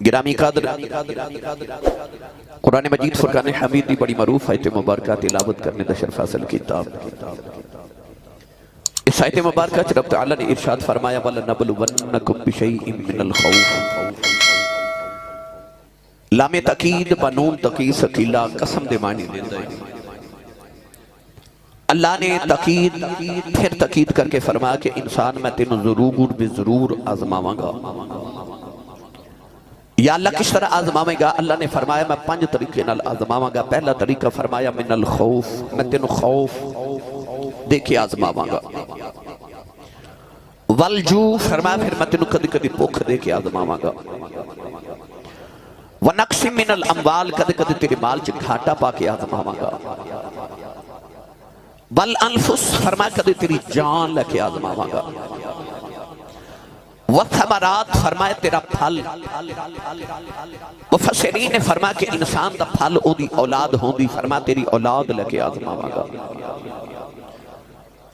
گرامی قدر قرآن مجید فرقان حمید دی بڑی معروف آیت مبارکہ تلاوت کرنے دا شرف حاصل کتاب۔ اس آیت مبارکہ رب تعالیٰ نے ارشاد فرمایا وَلَنَبْلُوَنَّكُمْ بِشَيْءٍ مِّنَ الْخَوْفِ، لام تقید بنون تقید سکیلہ قسم دے معنی دیندہ ہے۔ اللہ نے تقید پھر تقید کر کے فرمایا کہ انسان میں تینوں ضرور بضرور آزماواں گا۔ یا اللہ کس طرح آزماویں گا؟ اللہ نے فرمایا میں 5 طریقے نال آزماواں گا۔ پہلا طریقہ فرمایا من الخوف، میں تینوں خوف دے کے آزماواں گا۔ والجو، فرمایا پھر میں تینوں کدی کدی بھوک دے کے آزماواں گا۔ ونقص من الاموال، کدی کدی تیرے مال چ گھاٹا پا کے آزماواں گا۔ والانفس، فرمایا کدی تیری جان لے کے آزماواں گا۔ والثمرات، فرمایا تیرا پھل۔ مفسرین نے فرمایا کہ انسان دا پھل او دی اولاد ہوندی، فرمایا تیری اولاد لے کے آزماواں گا۔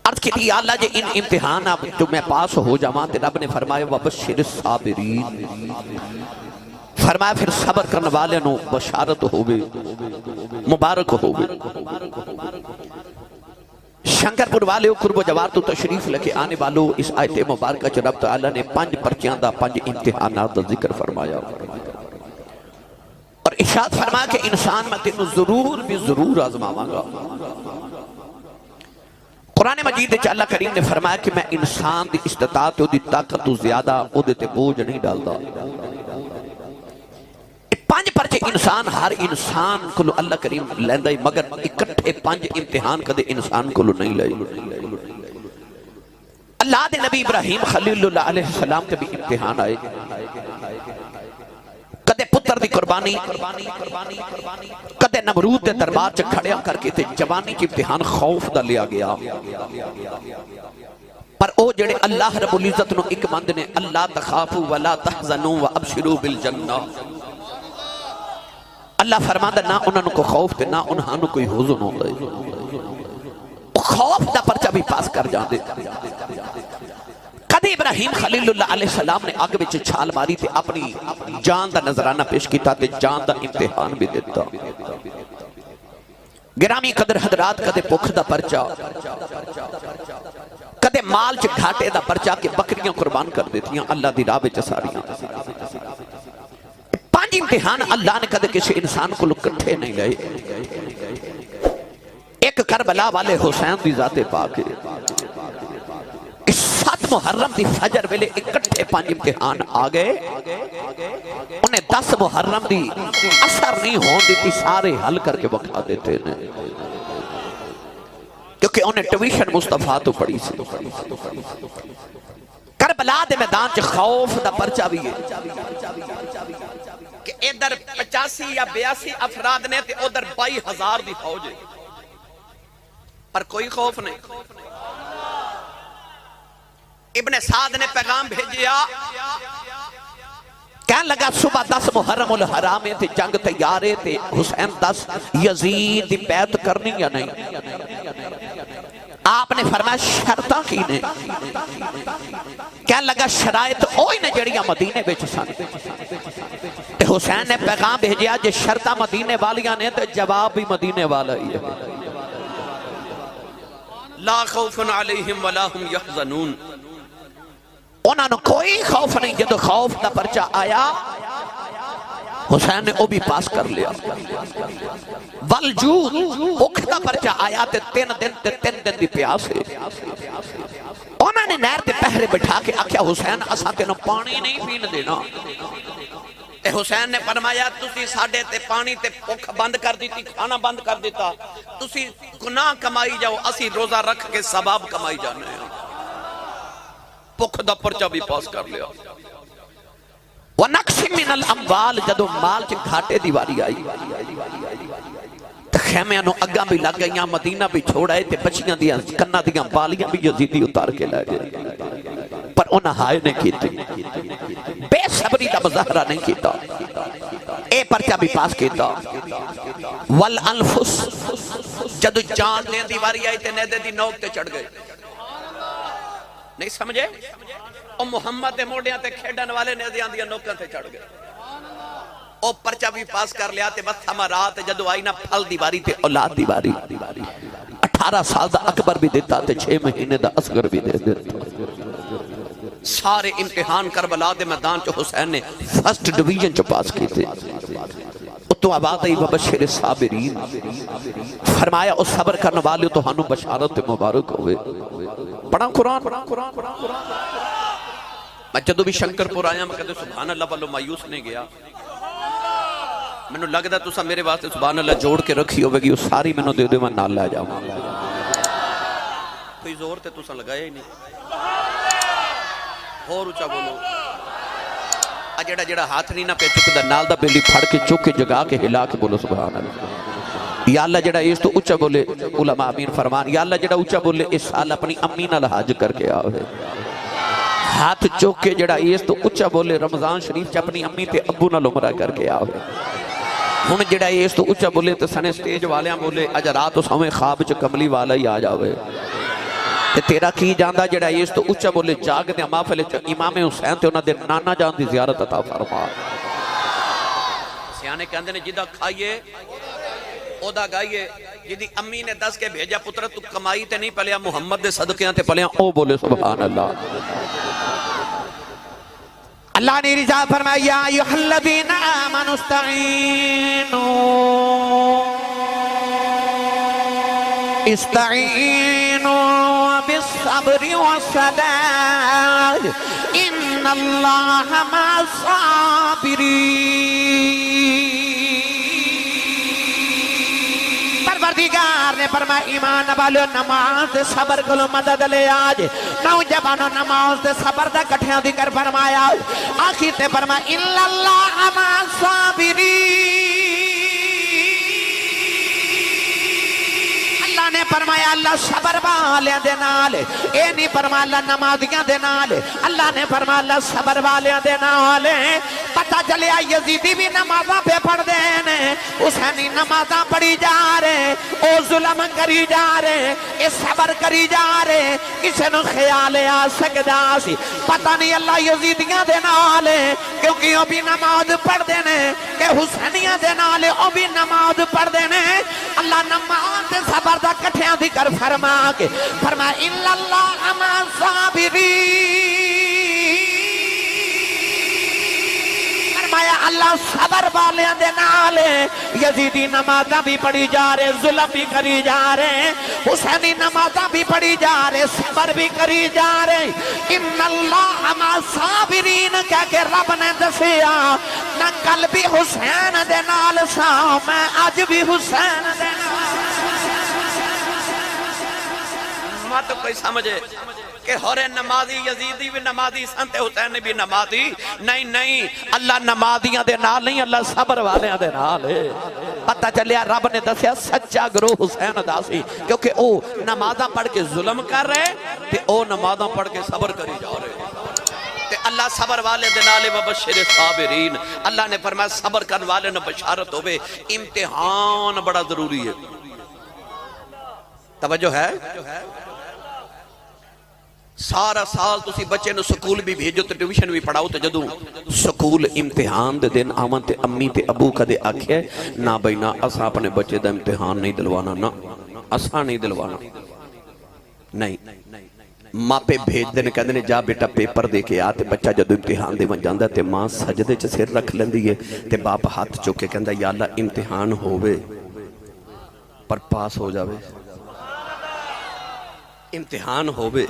عرض کی دی اللہ جے ان امتحان اب جو میں پاس ہو جاواں تے رب نے فرمایا وبشر الصابرین، فرمایا پھر صبر کرنے والے نو بشارت ہوگی، مبارک ہوگی۔ شنکرپور والے قرب و جوار تو تشریف لے کے آنے والوں، اس آیت مبارکہ چ رب تعالیٰ نے 5 پرچیاں دا 5 امتحانات دا ذکر فرمایا اور ارشاد فرمایا کہ انسان میں تینوں ضرور بھی ضرور آزماواں گا۔ قرآن مجید وچ اللہ کریم نے فرمایا کہ میں انسان دی استطاعت دی طاقت تو زیادہ او دے تے بوجھ نہیں ڈالتا۔ 5 پرچے انسان ہر انسان کو اللہ کریم لیندہ ہی، مگر اکٹھے 5 امتحان کدے انسان کو نہیں لائے۔ اللہ دے نبی ابراہیم خلیل اللہ علیہ السلام کے بھی امتحان آئے، کدے پتر دی قربانی، کدے نمرود دے دربار چ کھڑیا کر کے تے جوانی کی امتحان خوف دا لیا گیا۔ پر او جڑے اللہ رب العزت نو ایک مند نے اللہ تخافوا ولا تحزنوا وابشروا بالجنہ، اللہ فرماتا نہ انہوں کو خوف تے نہ انہوں کوئی حزن ہوتا ہے، خوف دا پرچہ بھی پاس کر جاندے۔ کدی ابراہیم خلیل اللہ علیہ السلام نے آگ وچ چھال ماری تے اپنی جان دا نظرانہ پیش کیتا تے جان دا امتحان بھی دیتا۔ گرامی قدر حضرات، کدے بھوک دا پرچہ، کدے مال چ گھاٹے دا پرچہ کہ بکریاں قربان کر دیتیاں اللہ دی راہ وچ ساریاں۔ 5 امتحان اللہ نے کدے کسی انسان کو لکٹھے نہیں لائے۔ ایک کربلا والے حسین دی ذات پاک ہے، 7 محرم دی فجر ویلے اکٹھے 5 امتحان آگئے، انہیں 10 محرم دی اثر نہیں ہون دیتی، سارے حل کر کے بکھا دیتے ہیں، کیونکہ انہیں ٹویشن مصطفیٰ تو پڑی سی۔ کربلا دے میدان چ خوف دا پرچہ بھی ہے کہ ادھر 85 یا 82 افراد نے تے ادھر 22,000 دی فوج ہے، پر کوئی خوف نہیں۔ ابن سعد نے پیغام بھیجیا، کہنے لگا صبح 10 محرم الحرام تے جنگ تیارے تے حسین 10 یزید دی بیعت کرنی یا نہیں؟ آپ نے فرمایا شرطاں کی نے؟ کہنے لگا شرائط اوہی نے جڑیاں مدینے وچ سن۔ حسین نے پیغام بھیجیا جے شرطاں مدینے والیاں نے تو جواب بھی مدینے والا ہی ہے، لا خوف علیہم ولا هم یحزنون، انہوں نے کوئی خوف نہیں۔ جدو خوف دا پرچہ آیا حسین نے وہ بھی پاس کر لیا۔ والجود، بھوک دا پرچہ آیا تے 3 دن دی پیاس ہے، انہوں نے نہر تے پہرے بٹھا کے آکھیا حسین اساں تینوں پانی نہیں پین دینا۔ حسین نے فرمایا تسی ساڑھے تے پانی تے بھوک بند کر دیتی، کھانا بند کر دیتا، تسی گناہ کمائی جاؤ، اسی روزہ رکھ کے ثواب کمائی جانے ہیں۔ بھوک دا پرچہ بھی پاس کر لیا۔ وَنَقْسِ مِنَ الْأَمْوَالِ، جدو مال چ گھاٹے دیواری آئی، خیمیاں نو اگاں بھی لگ گئیاں، مدینہ بھی چھوڑائے تے بچیاں دیاں کنہ دیاں بالیاں بھی یزیدی اتار کے لے گئے، پر انہاں ہائے نہیں کیتی، بے صبری دا مظاہرہ نہیں کیتا، اے پرچہ بھی پاس کیتا۔ والانفس، جدو جان دیں دیواری آئی تے نیدے دی نوک تے چڑھ گئے، نہیں سمجھے؟ اور محمد دے موڑیاں تے کھیڑن والے نیدیاں دیاں نوکاں تے چڑھ گئے۔ او پرچہ بھی پاس کر لیا تے بس ہمارات جدو آئی نا پھل دیواری تے اولاد دیواری 18 سال دا اکبر بھی دیتا تے 6 مہینے دا اصغر بھی دے دیتا سارے امتحان کربلا دے میدان چو حسین نے فرسٹ ڈویژن چو پاس کی تھے تو آباد ای وبشر صابرین فرمایا او صبر کرنے والے تو ہنو بشارت مبارک ہوئے پڑھا قرآن میں جدو بھی شنکر پور آیا میں کہتے سبحان اللہ والو مایوس نہیں گیا میں نے لگ دا تو سا میرے واسطے سبحان اللہ جوڑ کے رکھی ہوئے گی وہ ساری میں نے دے دے میں نال لے جاؤں کوئی زور تے تو سا لگایا ہی نہیں اور اچھا بولو جڑا جڑا ہاتھ نہیں نہ پہ چکدہ نال دا بیلی پھڑ کے چک کے جگا کے ہلا کے بولو سبحان اللہ یا اللہ جڑا اس تو اچھا بولے علماء امین فرمان یا اللہ جڑا اچھا بولے اس سال اپنی امی نال حج کر کے آوے ہاتھ چک کے جڑا اس تو اچھا بولے رمضان شریف چا اپنی امی تے ابو نال عمرہ کر کے آوے ہن جڑا اس تو اچھا بولے تے سنے سٹیج والیاں بولے اج رات اس ہمیں خواب چ کملی والا ہی آ جاوے تے تیرا کی جاندہ جڑا اس تو اچھا بولے جاگ دے محفل امام حسین تے انہاں دے نانا جان دی زیارت عطا فرما سیانے کہندے نے جدا کھائیے اودا گائیے جدی امی نے دس کے بھیجا پتر تو کمائی تے نہیں پلیا محمد دے صدقیاں تے پلیا او بولے سبحان اللہ اللہ نے رضا فرمایا یا ایھا الذین آمنوا استعینوا بالصبر والصلاة ان اللہ مع الصابرین پروردگار نے فرمایا ایمان والو نماز صبر کلو مدد لے آج نوجوانو نماز صبر دا کٹھیاں ذکر فرمایا آخر تے فرمایا ان اللہ مع الصابرین اللہ نے فرمایا اللہ صبر والے دے نال اے نہیں فرمایا اللہ نمازیاں دے نال اللہ نے فرمایا اللہ صبر والے دے نال پتہ چلیا یزیدی بھی نمازاں پہ پڑھ دینے حسینی نمازاں پڑھی جا رہے او ظلم کری جا رہے اے صبر کری جا رہے کسے نو خیال آ سکدا سی پتہ نہیں اللہ یزیدیاں دے نال کیونکہ او بھی نماز پڑھ دینے کہ حسینیاں دے نال او بھی نماز پڑھ دینے اللہ نماز صبر دا کٹھیاں ذکر فرما کے فرما ان اللہ مع الصابرین فرمایا اللہ صبر والیاں دے نال یزیدی نمازاں بھی پڑھی جا رہے ظلم بھی کری جا رہے حسینی نمازاں بھی پڑھی جا رہے صبر بھی کری جا رہے ان اللہ مع الصابرین کہہ کے رب نے دسیا نہ کل بھی حسین دے نال سا میں آج بھی حسین دے نال تو کوئی سمجھے کہ ہورے نمازی یزیدی بھی نمازی سنتے حسین بھی نمازی نہیں نہیں اللہ نمازیاں دے نال نہیں اللہ صبر والیاں دے نال ہے پتہ چلیا رب نے دسیا سچا گروہ حسین دا سی کیونکہ او نمازاں پڑھ کے ظلم کر رہے تے او نمازاں پڑھ کے صبر کری جا رہے تے اللہ صبر والے دے نال وبشر صابرین اللہ نے فرمایا صبر کرنے والے نے بشارت ہوئے امتحان بڑا ضروری ہے توجہ ہے سارا سال تسی بچے نو سکول بھی بھیجو تے ٹیوشن بھی پڑھاؤ تے جدوں سکول امتحان دے دن آمن تے امی تے ابو کدے آکھے نہ بھئی نہ اساں اپنے بچے دا امتحان نہیں دلوانا نہ اساں نہیں دلوانا نہیں ماں پہ بھیج دینے کہندے نے جا بیٹا پیپر دے کے آتے بچہ جدو امتحان دے من جاندہ تے ماں سجدے چ سر رکھ لیندی ہے تے باپ ہاتھ چوکے کہندا یا اللہ امتحان ہووے پر پاس ہو جاوے امتحان ہووے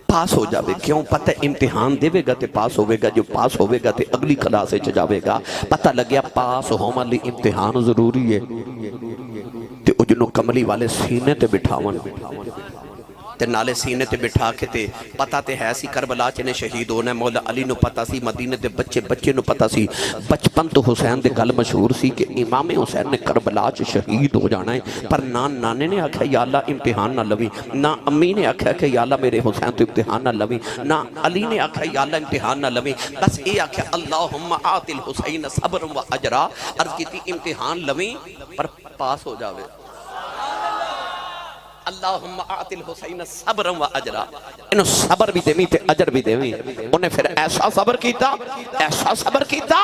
پاس ہو جاوے کیوں پتہ امتحان دے گا تے پاس ہوئے گا جو پاس ہوئے گا تے اگلی کلاسے چ جاوے گا پتہ لگیا پاس ہوما لی امتحان ضروری ہے تے اجنو کملی والے سینے تے بٹھاون تے نالے سینے تے بٹھا کے تے پتہ تے ہے سی کربلا چنے شہید ہونا ہے مولا علی نو پتہ سی مدینے تے بچے نو پتہ سی بچپن تو حسین دے گل مشہور سی کہ امام حسین نے کربلا چ شہید ہو جانا ہے پر نانے نے آکھا یا اللہ امتحان نہ لوی نہ امی نے آکھا کہ یا اللہ میرے حسین تو امتحان نہ لوی نہ علی نے آکھا یا اللہ امتحان نہ لوی بس اے آکھا اللہم آت الحسین صبر و اجرا عرض کی تھی امتحان لوی پر پاس ہو جاوے اللہم آت الحسین صبرا و اجرا، انہوں صبر بھی دیویں تے اجر بھی دیویں۔ انہیں پھر ایسا صبر کیتا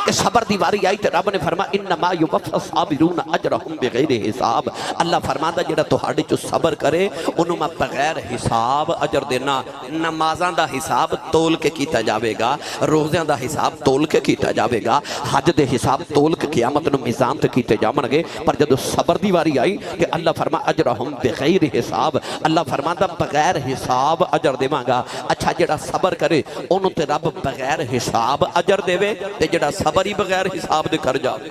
کہ صبر دی واری آئی تے رب نے فرما انما یوفی الصابرون اجرہم بغیر حساب۔ اللہ فرماتا جڑا تہاڈے چ صبر کرے انہوں میں بغیر حساب اجر دینا۔ نمازاں دا حساب تول کے کیتا جاوے گا، روزیاں دا حساب تول کے کیتا جاوے گا، حج دے حساب تول کے قیامت نو میزان تے کیتے جاون گے، پر جدو صبر دی واری آئی کہ اللہ فرما اجرہم بغیر حساب، اللہ فرماتا بغیر حساب اجر دیواں گا۔ اچھا جڑا صبر کرے انہوں تے رب بغیر حساب اجر دے وے، تے جڑا صبر ہی بغیر حساب دے کر جاوے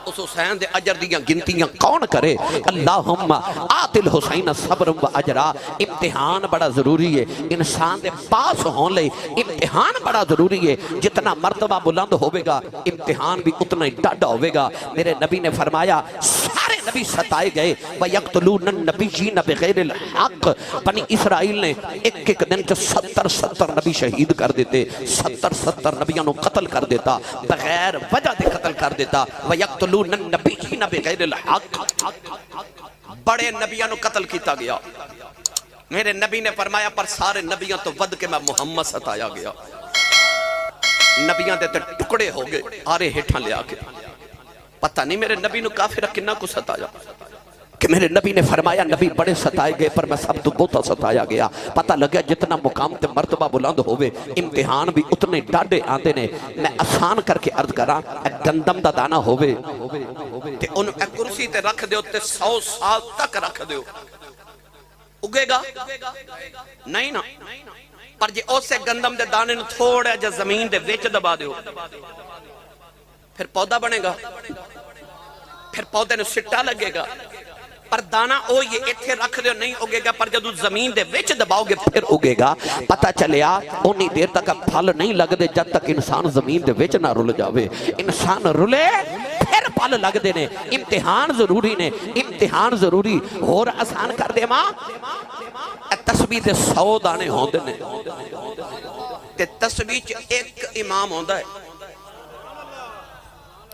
اس حسین دے اجر دیاں گنتیاں کون کرے؟ اللہم آت الحسین صبر و اجرا۔ امتحان بڑا ضروری ہے، انسان دے پاس ہون لے امتحان بڑا ضروری ہے۔ جتنا مرتبہ بلند ہوئے گا امتحان بھی اتنا ہی ڈاڈا ہوئے گا۔ میرے نبی نے فرمایا سارے نبی ستائے گئے وَيَقْتُلُونَ النَّبِيِّينَ بِغَيْرِ الْحَقِّ، بنی اسرائیل نے ایک دن کے 70 نبی شہید کر دیتے، 70 نبیوں نے قتل کر دیتا، بغیر وجہ دے قتل کر دیتا۔ وَيَقْتُلُونَ النَّبِيِّينَ بِغَيْرِ الْحَقِّ، بڑے نبیوں نے قتل کیتا گیا۔ میرے نبی نے فرمایا پر سارے نبیوں تو ود کے میں محمد ستایا گیا۔ نبیوں دے تے ٹکڑے ہو گئے آرے ہیٹھاں لیا کے، پتہ نہیں میرے نبی نو کافر کنا کو ستایا کہ میرے نبی نے فرمایا نبی بڑے ستائے گئے پر میں سب تو بہتا ستایا گیا۔ پتہ لگیا جتنا مقام تے مرتبہ بلند ہوئے امتحان بھی اتنے ڈاڈے آندے نے۔ میں آسان کر کے عرض کراں، ایک گندم دا دانا ہوئے تے انہوں ایک کرسی تے رکھ دیو تے 100 سال تک رکھ دیو، اگے گا نہیں نا؟ پر جے اسے گندم دے دانے نو تھوڑا جا زمین دے وچ دبا دیو پھر پودا بنے گا، پھر پودے نو سٹا لگے گا، پر دانا او یہ اتھے رکھ دیو نہیں اگے گا، پر جدو زمین دے وچ دباؤ گے پھر اگے گا۔ پتہ چلیا انہی دیر تک پھل نہیں لگ دے جب تک انسان زمین دے وچ نہ رل جاوے۔ انسان رلے پھر پھل لگ دے نے۔ امتحان ضروری نے، امتحان ضروری۔ اور آسان کر دے ماں تسبیح دے 100 دانے ہوندے نے تے تسبیح چ ایک امام ہوندا ہے۔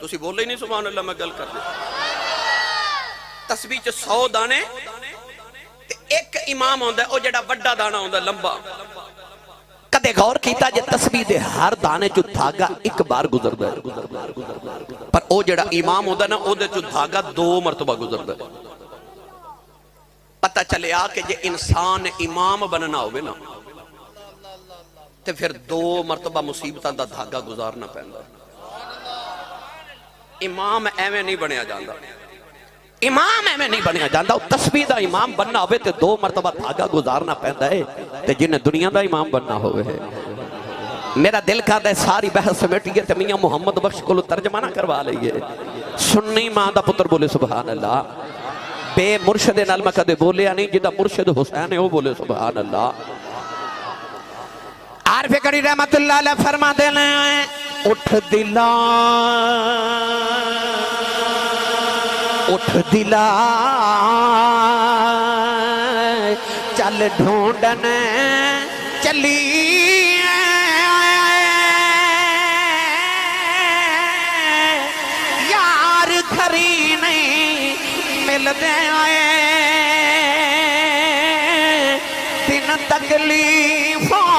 تسی بولے ہی نہیں سبحان اللہ، میں گل کر دے۔ تسبیح چ 100 دانے تے ایک امام ہوندا ہے، او جڑا وڈا دانا ہوندا لمبا۔ کدے غور کیتا جے تسبیح دے ہر دانے چ دھاگا ایک بار گزردا ہے، پر او جڑا امام ہوندا نا او دے چ دھاگا 2 مرتبہ گزردا ہے۔ پتہ چلے آ کہ جے انسان امام بننا ہوئے نا تے پھر 2 مرتبہ مصیبتاں دا دھاگا گزارنا پیندا۔ امام ایویں نہیں بنیا جاندا، امام ایویں نہیں بنیا جاندا۔ تسبیح دا امام بننا ہوئے تے 2 مرتبہ دھاگا گزارنا پیندا ہے، تے جنہیں دنیا دا امام بننا ہوئے ہے۔ میرا دل کہتا ہے ساری بحث سمیٹیے تے میاں محمد بخش کو ترجمہ نہ کروا لئیے۔ سنی ماں دا پتر بولے سبحان اللہ، بے مرشد نال میں کدے بولیا نہیں، جدہ مرشد حسین ہے وہ بولے سبحان اللہ۔ عارف کری رحمت اللہ علیہ فرما دے لیں اٹھ دلا چل ڈھونڈن چلی یار گھری نہیں مل دے آئے دن تکلیفوں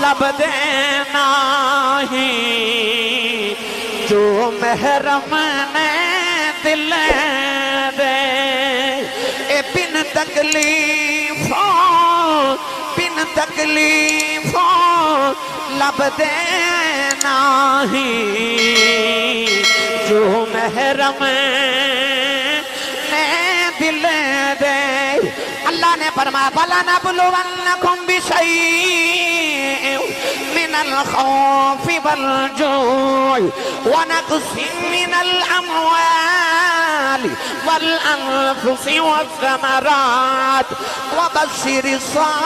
لب دینا ہی جو محرم نے دل دے اے بن تکلیفوں لب دینا ہی جو محرم نے دل دے۔ اللہ نے فرمایا وَلَنَبْلُوَنَّكُمْ بِشَيْءٍ مِّنَ الْخَوْفِ وَالْجُوعِ وَنَقْصٍ مِّنَ الْأَمْوَالِ وَالْأَنفُسِ وَالثَّمَرَاتِ وَبَشِّرِ الصَّابِرِينَ۔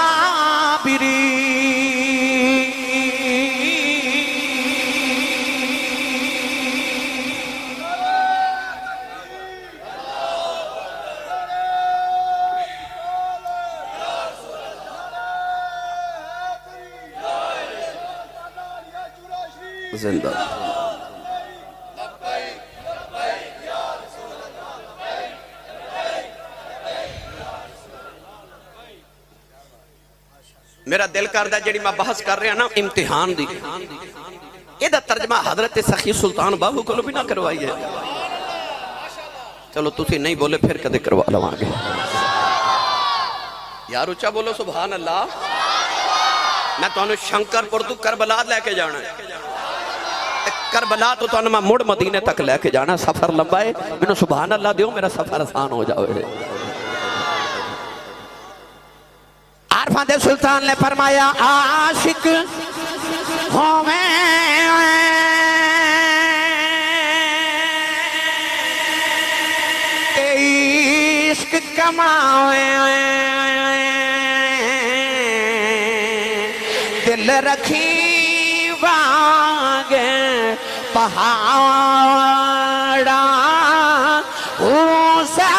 زندہ میرا دل کردہ جڑی میں بحث کر رہا نا امتحان دی، یہ دا ترجمہ حضرت سخی سلطان باہو کو بھی نہ کروائی ہے. چلو تسی نہیں بولے پھر کدے کروا لواں گے. یار اچھا بولو سبحان اللہ. میں تو انہوں شنکر پر تو کربلا لے کے جانا ہے. کربلا تو انہوں میں مڑ مدینے تک لے کے جانا. سفر لمبا ہے، میں سبحان اللہ دیو میرا سفر آسان ہو جاؤے. عارفان دے سلطان نے فرمایا عاشق ہوئے عشق کماوے دل رکھی واگے پہاڑا سا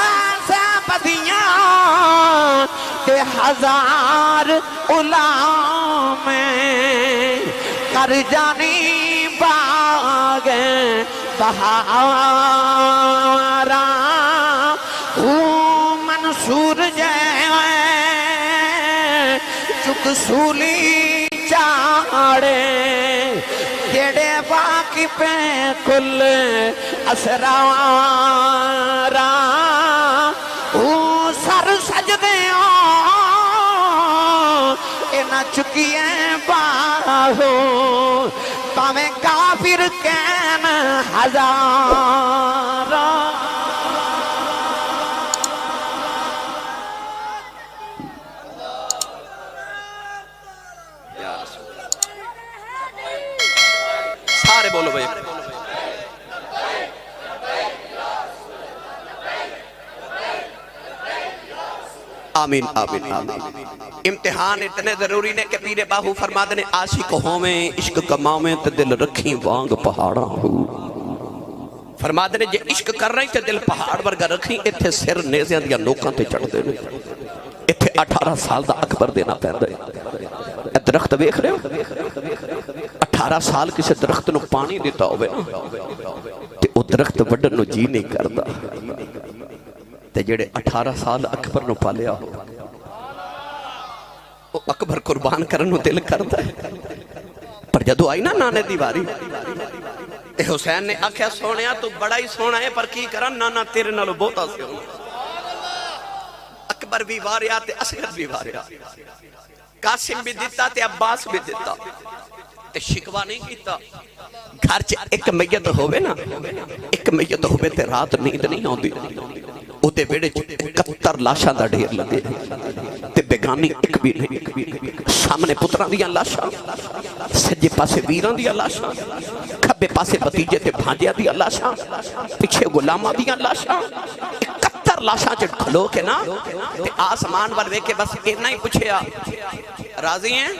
بدیاں کہ ہزار علام کر جانی باگے بہارا منصور جائے چک سولی چاڑے جڑے باقی پہ کل اسرارا سر سجدے نہ چکیے باہو پاویں کافر کین ہزارا. سارے بولو بھائی آمین آمین آمین. امتحان اتنے ضروری نے کہ پیر باہو فرما دنے عاشق ہوویں عشق کماویں تے دل رکھیں وانگ پہاڑا ہو. فرما دنے جے عشق کر رہی تے دل پہاڑ ورگا رکھیں. اتھے سر نیزیاں دیا لوکاں تے چڑھ دے. اتھے 18 سال دا اکبر دینا پہندے. درخت بیکھ رہے ہو 18 سال کسی درخت نو پانی دیتا ہوئے نا تے او درخت وڈن نو جی نہیں کردا. تے جڑے 18 سال اکبر نو پالیا ہو وہ اکبر قربان کرنو دل کرتا ہے. پر جدو آئی نا نانے دیواری تے حسین نے آکھیا سونیا تو بڑا ہی سونا ہے پر کی کرن نانا تیرے نالو بہتا سے ہوں. اکبر بھی واریا تے اصغر بھی واریا. قاسم بھی دیتا تے عباس بھی دیتا تے شکوا نہیں کیتا. گھر چے ایک میت ہوئے نا ایک میت ہوئے تے رات نیند نہیں ہوندی. او دے بیڑے 71 لاشاں دا ڈھیر لگے تے بیگانی ایک بھی نہیں. سامنے پتران دیاں لاشاں سجے پاسے ویران دیاں لاشاں کھبے پاسے بتیجے تے بھانجیاں دیاں لاشاں پیچھے غلاماں دیاں لاشاں 71 لاشاں چٹ کھلو کے نا تے آسمان ور کے بس اتنا ہی پوچھیا راضی ہیں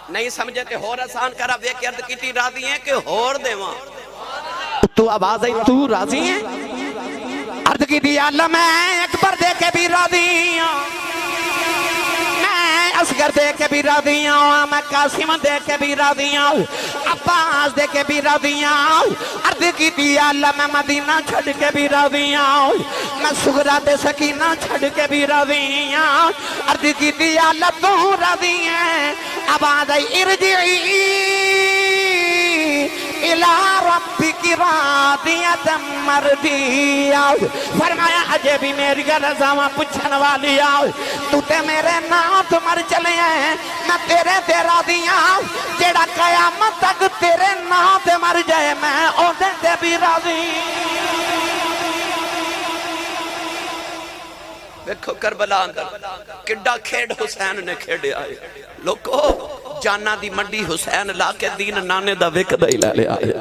نہیں سمجھے تے ہور آسان کرا وے کے عرض کیتی راضی ہیں کہ ہور دیواں. تو آواز آئی تو راضی ہیں عرض کی دی اللہ میں اکبر دے کے بھی راضی ہوں میں اصغر دے کے بھی راضی ہوں میں قاسم دے کے بھی راضی ہوں عباس دے کے بھی راضی ہوں. عرض کی دی اللہ میں مدینہ چھڑ کے بھی راضی ہوں میں سغرا دے سکینہ چھڑ کے بھی راضی ہوں. عرض کی دی اللہ تو راضی ہیں آواز آئی ارجعی الى ربک راضیۃ مرضیہ. فرمایا اجے بھی میری رضاواں پوچھن والی آؤ تو تے میرے نات مر چلے ہیں میں تیرے تے راضی ہوں. جیڑا قیامت تک تیرے نات مر جائے میں او دے تے بھی راضی. دیکھو کربلا اندر کڈا کھیڑ حسین نے کھیڑے آئے. لوکو جانا دی منڈی حسین لا کے دین نانے دا وک دا ہی لے آئے.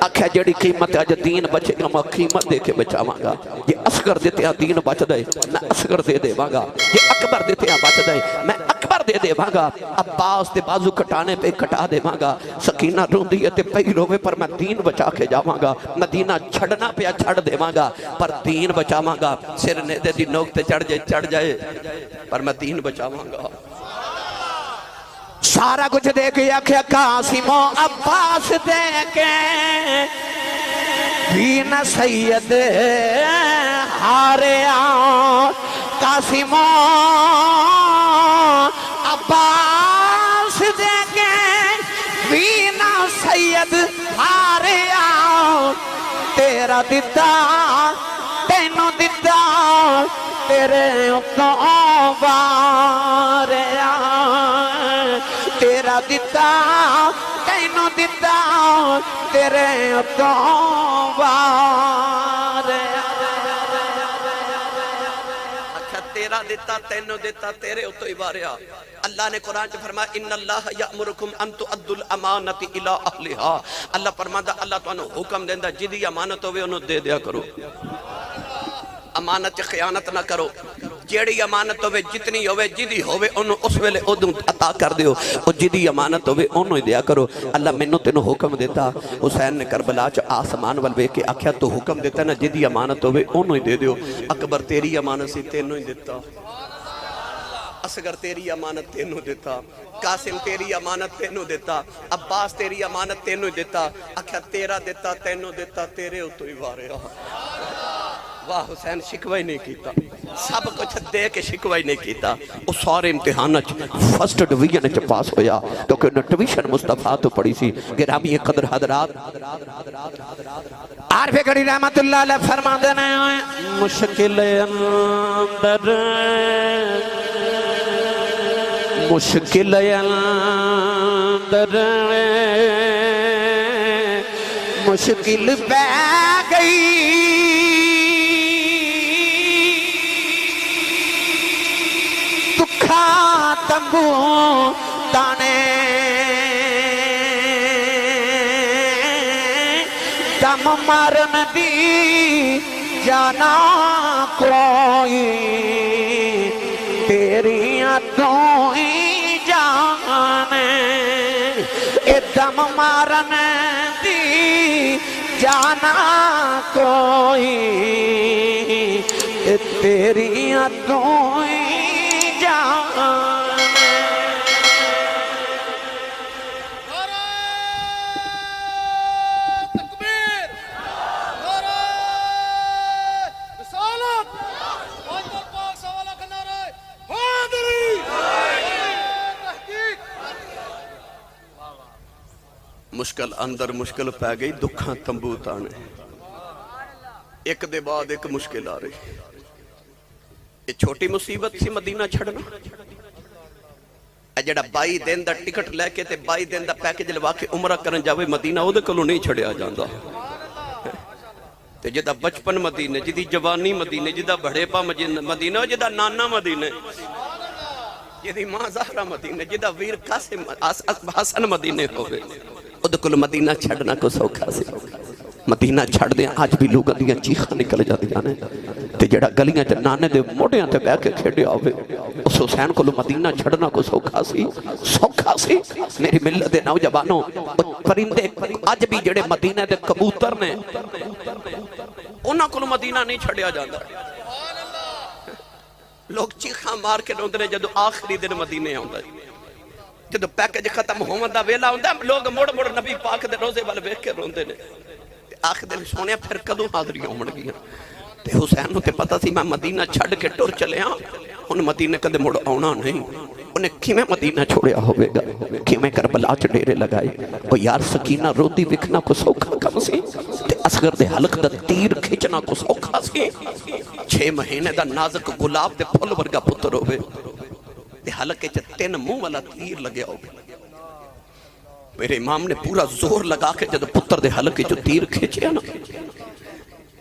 آکھیا جڑی قیمت ہے دین بچے گا میں قیمت دے کے بچاواں گا. یہ اصغر دیتے ہیں دین بچ دے میں اصغر دے دے واں گا. یہ اکبر دیتے ہیں بچ دے میں اکبر دے دے واں گا. عباس دے بازو کٹانے پہ کٹا دے واں گا. سکینہ روندی ہے تے پئی روے پر میں دین بچا کے جاواں گا. مدینہ چھڑنا پہ چھڑ دے واں گا پر دین بچاواں گا. سر نے دے دی نوک تے چڑھ جائے پر میں دین بچاواں گا. سارا کچھ دے کے آکھیا قاسم و عباس دے کے بھی نہ سید ہارے آؤ. قاسم و عباس دے کے وینا سید ہاریا تیرا دتا تینوں دتا تیرے اتوں واریا تیرا دتا تینوں دتا تیرے اتوں واریا تیرا دیتا تینوں دیتا تیرے اتو ہی واریا اللہ نے قرآن چ فرمایا ان اللہ یأمرکم ان تؤدوا الامانۃ الی اہلھا اللہ فرماتا اللہ تانوں حکم دیندا جدی امانت ہوے انہوں دے دیا کرو امانت خیانت نہ کرو جیڑی امانت ہوے جتنی ہوے جدی ہوے انہوں اس ویلے ادوں عطا کر دیو او جدی امانت ہوے انہوں ہی دیا کرو اللہ مینوں تینوں حکم دیتا حسین نے کربلا چ آسمان ول ویکھ کے آکھیا تو حکم دیتا نا جدی امانت ہوے انہوں ہی دے دیو اکبر تیری امانت سی تینوں ہی دیتا اصغر تیری امانت تینوں دیتا قاسم تیری امانت تینوں دیتا عباس تیری امانت تینوں دیتا آکھیا تیرا دیتا تینوں دیتا تیرے اتو ہی واریا واہ حسین شکوہ ہی نہیں کیتا سب کچھ دے کے شکوہ ہی نہیں کیتا وہ سارے امتحانات فرسٹ ڈویژن چ پاس ہویا کیونکہ انہوں ٹویشن مصطفیٰ تو پڑھی سی گرامی قدر حضرات عارف گڑی رحمت اللہ علیہ فرما دینے مشکل اندر مشکل اندر مشکل پہ گئی دکھا تمبو تانے دم مارن دی جانا کوئی تیریاں تو ہی جانے اے دم مارن دی جانا کوئی اے تیریاں تو ہی جانے مشکل اندر مشکل پہ گئی دکھاں تمبو تانے ایک دے بعد ایک مشکل آ رہی یہ چھوٹی مصیبت سی مدینہ چھڑنا جڑا 22 دن دا ٹکٹ لے کے تے 22 دن دا پیکج لوا کے عمرہ کرن جاوے مدینہ او دے کولوں نہیں چھڑیا جاندا تے جدا بچپن مدینے جدی جوانی مدینے جدا بڑے پا مدینے جدا نانا مدینے جدی ماں زہرہ مدینے جدا ویر قاسم حسن مدینے ہوئے او دے کول مدینہ چھڑنا کو سوکھا سی مدینہ چھڑ دیں آج بھی لوگ دیاں چیخاں نکل جاتی جانے تے جڑا گلیاں تے نانے دے موڑیاں تے بے کے کھیڑے آوے اس حسین کو مدینہ چھڑنا کو سوکھا سی میری ملت دے نوجوانوں پرندے آج بھی جڑے مدینہ دے کبوتر نے انہاں کو مدینہ نہیں چھڑیا جاتا لوگ چیخاں مار کے روندے جدو آخری دن مدینے آندا جدو پیکج ختم ہومن دا ویلا ہوندا لوگ مڑ نبی پاک دے روزے والے ویکھ کے روندے نے آخر دل سونے پھر کدوں حاضری ہومن گیا تے حسین نو تے پتہ سی میں مدینہ چھڑ کے ٹر چلے ہاں ان مدینہ کدے مڑ آنا نہیں انہیں کیویں مدینہ چھوڑیا ہوئے گا کیویں کربلا چ ڈیرے لگائے او یار سکینہ روتی وکھنا کو سوکھا کم سی تے اصغر دے حلق دا تیر کھچنا کو سوکھا سی 6 مہینے دا نازک گلاب دے پھل ورگا پتر ہوئے تے حلق چ 3 منہ والا تیر لگیا ہوئے میرے امام نے پورا زور لگا کے جب پتر دے حلقے جو تیر کھیچیا نا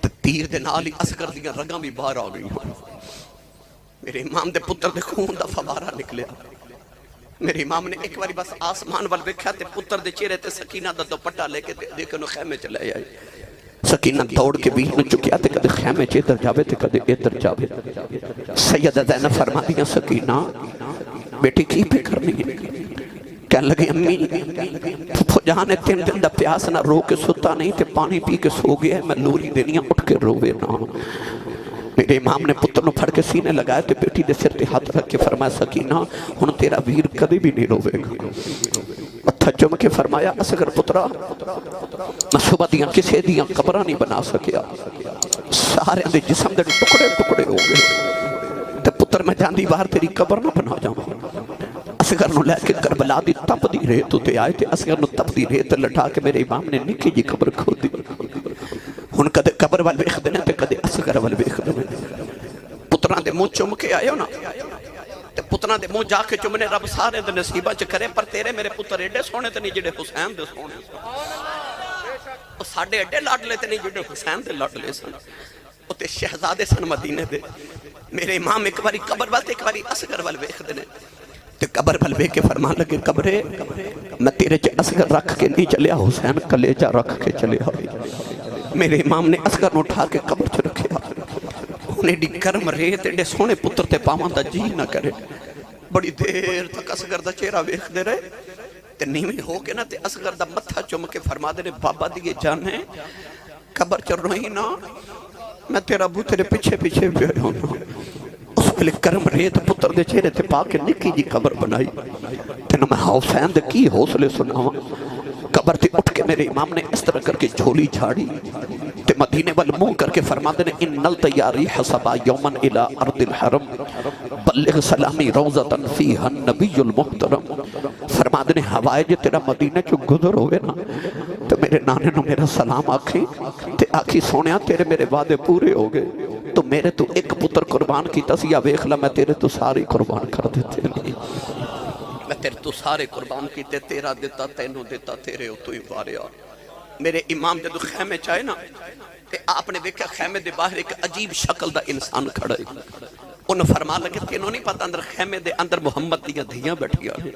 تو تیر دے نالی اصغر دیاں رگاں بھی باہر آ گئی میرے امام دے پتر دے خون دا فوارہ نکلیا میرے امام نے ایک باری بس آسمان وال ویکھیا تے پتر دے چہرے تے سکینہ دا دوپٹہ لے کے دیکھو خیمے چلے آئی سکینہ دوڑ کے بیچ میں چکیا تے کدے خیمے چ ادھر جاوے تے کدے ادھر جاوے سیدہ زینب فرما دیا سکینہ بیٹی کی پہ کرنی ہے کہنے لگے امی پھپھو جہاں نے 3 دن دا پیاس نہ رو کے ستا نہیں تے پانی پی کے سو گیا ہے میں لوری دینیاں اٹھ کے روے نا میرے امام نے پتر نو پھڑ کے سینے لگائے تے بیٹی دے سر تے ہاتھ رکھ کے فرمایا سکینہ ہن تیرا ویر کدی بھی نہیں روے گا متھا چوم کے فرمایا اصغر پترا میں صبح دیاں کسے دیاں قبراں نہیں بنا سکیا سارے دے جسم دے ٹکڑے ٹکڑے ہو گئے تے پتر میں جاندی باہر تیری قبر نہ بنا جاؤں اصغر نو لے کے کربلا دی تپدی ریت تے آئے تے اصغر نو تپدی ریت لٹا کے میرے امام نے نکی جی قبر کھودی ہن کدے قبر وال ویکھدے نے تے کدے اصغر وال ویکھدے نے پتراں دے منہ چم کے آئے ہو نا تے پتراں دے منہ جا کے چمنے رب سارے دے نصیباں چ کرے پر تیرے میرے پتر ایڈے سونے تے نہیں جڑے حسین دے سونے او ساڈے ایڈے لاڈلے تے نہیں جڑے حسین دے لاڈلے سن او تے شہزادے سن مدینے دے میرے امام ایک باری قبر وال تے ایک باری اصغر وال ویکھدے نے تے قبر وال ویکھ کے فرمان لگے قبرے میں تیرے چ اصغر رکھ کے نہیں چلیا حسین کلیجہ رکھ کے چلیا میرے امام نے اصغر نو اٹھا کے قبر چ رکھیا انہیں ڈی گرم ریت ایڈے سونے پتر تے پاواں دا جی نہ کرے بڑی دیر تک اصغر دا چہرہ ویکھ دے رہے تے نیویں ہو کے نا تے اصغر دا متھا چم کے فرما دے بابا دیے جانے قبر چ روئی نا میں تیرا ابو تیرے پیچھے پیچھے بھی ہونا اس ویلے گرم ریت پتر دے چہرے تے پا کے نکی جی قبر بنائی تے میں حسین دے کی حوصلے سناواں قبر تے اٹھ کے میرے امام نے اس طرح کر کے جھولی جھاڑی تے مدینے وال منہ کر کے فرماتے ہیں ان الطیاری حسبا یومن الى ارض الحرم بلغ سلامی روزتن فیہا النبی المحترم فرماتے ہیں ہوائے جے تیرا مدینے چو گزر ہوئے نا تو میرے نانے نو میرا سلام آکھی تے آکھی سونیا تیرے میرے وعدے پورے ہو گئے تو میرے تو ایک پتر قربان کی تسیہ ویکھ لا میں تیرے تو ساری قربان کر دیتے نہیں میں تیرے تو سارے قربان کیتے تیرا دیتا تینوں دیتا تیرے ہو تو ہی واریا میرے امام جدو خیمے چاہے نا کہ آپ نے دیکھا خیمے دے باہر ایک عجیب شکل دا انسان کھڑا ہے انہوں فرما لگے تینوں نہیں پتا اندر خیمے دے اندر محمد دیاں دھیاں بیٹھیاں نے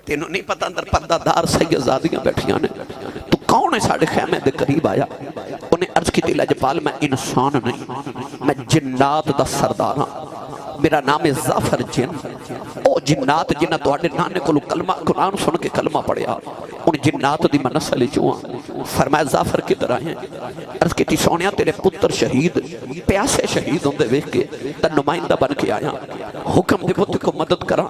تینوں نہیں پتا اندر پردہ دار سیدزادیاں بیٹھیاں نے تو کون ہے ساڑھے خیمے دے قریب آیا انہیں عرض کی تھی لجپال میں انسان نہیں میں جنات دا سرداراں میرا نام ہے زعفر جن او جنات جنہ تو آڑے نانے کو کلمہ قرآن سن کے کلمہ پڑھیا ان جنات دی میں نسل چوہاں فرمایا زعفر کی طرح ہیں عرض کی تھی سونیا تیرے پتر شہید پیاسے شہید ہوں دے ویکھ کے تا نمائندہ بن کے آیا حکم دے بت کو مدد کرا